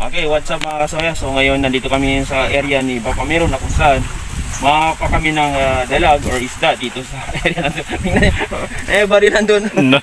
Okay, what's up mga kasoya? So ngayon nandito kami sa area ni Papa Meron na kung saan mapa kami ng dalag or isda dito sa area nandun. Bari nandun. No.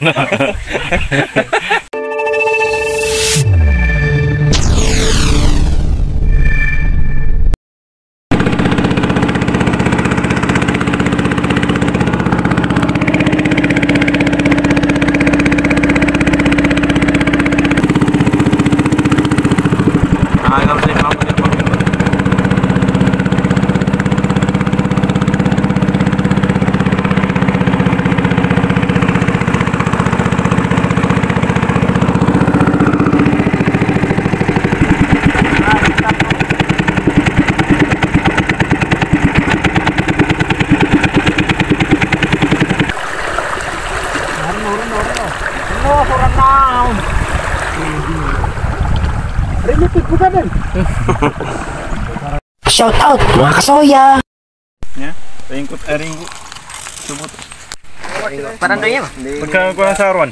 Shout out mga kasoya. Ya, ringkut subut. Parang doon yan. Pagka kuha sa aron.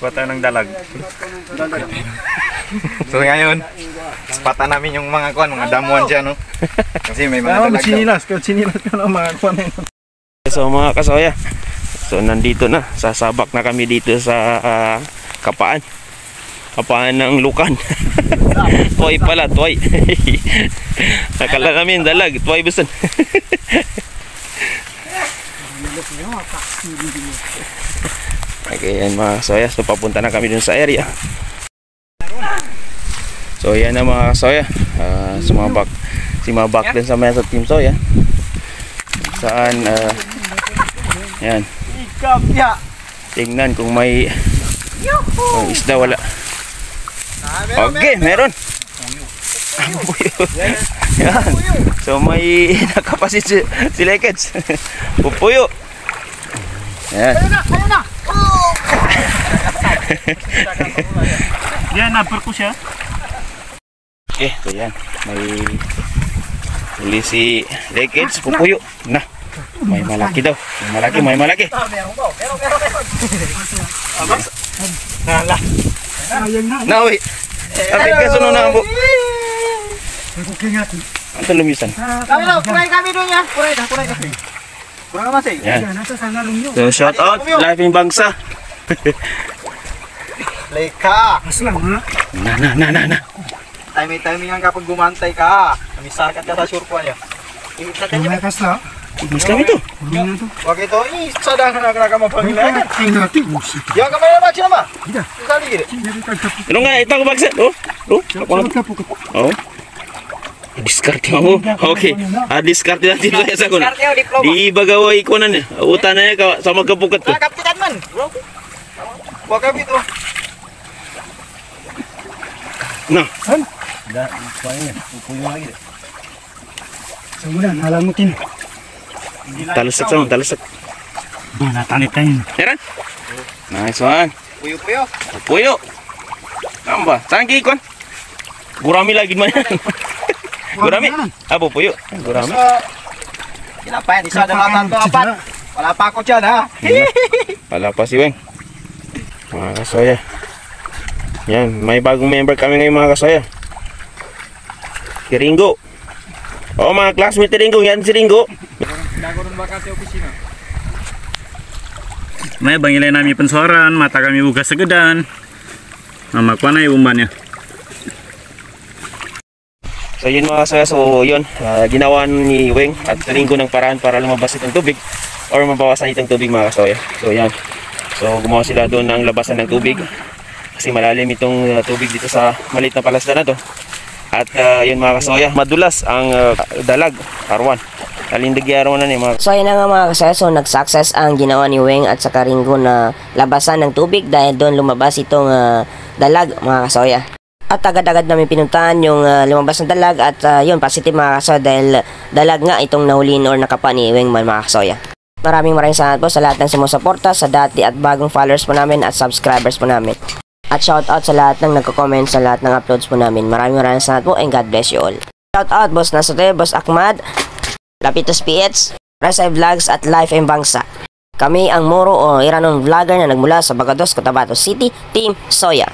Kuha tayo ng dalag. So ngayon, spatan namin yung mga kuhan, mga damuan dyan, no? Kasi may mga dalag. Sinilas ka ng mga kuhan. So mga kasoya, so nandito na, sasabak na kami dito sa kapaan ng lukan. Tuway pala, tuway. Nakala namin dalag, tuway busan. Okay, yan mga kasoya. So papunta na kami dun sa area. So yan na mga kasoya. Sumabak din sa mga sa Team Soya. Saan yan. Tingnan kung may isda wala. Okay, meron. Yan. So may nakapasit si Lekets. Pupuyo. Yan. Yan, napar ko siya. Okay, so yan. May huli si Lekets, pupuyo. Na. May malaki daw. May malaki. Nala. Nawi. Sabi ka sunod na po. Ang lumisan. Kami doon yan. Puray kami. Kurang naman siya. Yan. So shout out, live in Bangsa. Leka. Aslang ha. Na. Timing ang kapag gumantay ka. Kamisakat ka sa surpo niya. May kasla. Mas kami to. Wag ito, sadang na mapangilagay. Musik. Yang kamay na ba siya ma? Hindi. Sali gire. Ano nga, ito ko bagsa. Oh. Diskarte mo. Okay. Diskarte natin ko sa kun. Di bagaway ko na. Utan na ka sa magkapukat ko. Kapitan man. Wag ka bito. Na. Sabulan, halamutin. Talusak. Natanit tayo. Meron? Nice one. Puyo. Tamba. Saan kikon? Gurami lagi man. Gurami? Abo puyo. Gurami. Kinapa yan, isa na lang ito apat. Wala pa ako dyan ha. Wala pa si Weng. Mga kasoya. Yan, may bagong member kami ngayon mga kasoya. Si Ringo. Oh, mga classmate ni Ringo. Yan si Ringo. May bangilay namin pensuaran, mata kami buka segedan. Makuha na yung umbannya. So yun mga kasoya, so yun, ginawa ni Weng at Ringo ng paraan para lumabas itong tubig or mabawasan itong tubig mga kasoya. So yan, so gumawa sila doon ng labasan ng tubig kasi malalim itong tubig dito sa maliit na palasda na to. At yun mga kasoya, madulas ang dalag, arwan. Alindagyaron na ni mga. So ayun na nga mga kasoya, so nag-success ang ginawa ni Weng at saka Ringo na labasan ng tubig dahil doon lumabas itong dalag mga kasoya. At agad-agad namin pinuntahan yung lumabas ng dalag at yun, positive mga kasoya dahil dalag nga itong nahulin or nakapa ni Weng man mga kasoya. Maraming salamat po sa lahat ng sumusuporta sa dati at bagong followers po namin at subscribers po namin. At shout out sa lahat ng nagko-comment sa lahat ng uploads po namin. Maraming salamat po and God bless you all. Shout out Boss Nasote, Boss Ahmad, Lapitos PH, Resay Vlogs at Life in Bangsa. Kami ang Moro o Iranon vlogger na nagmula sa Bagados, Cotabato City, Team Soya.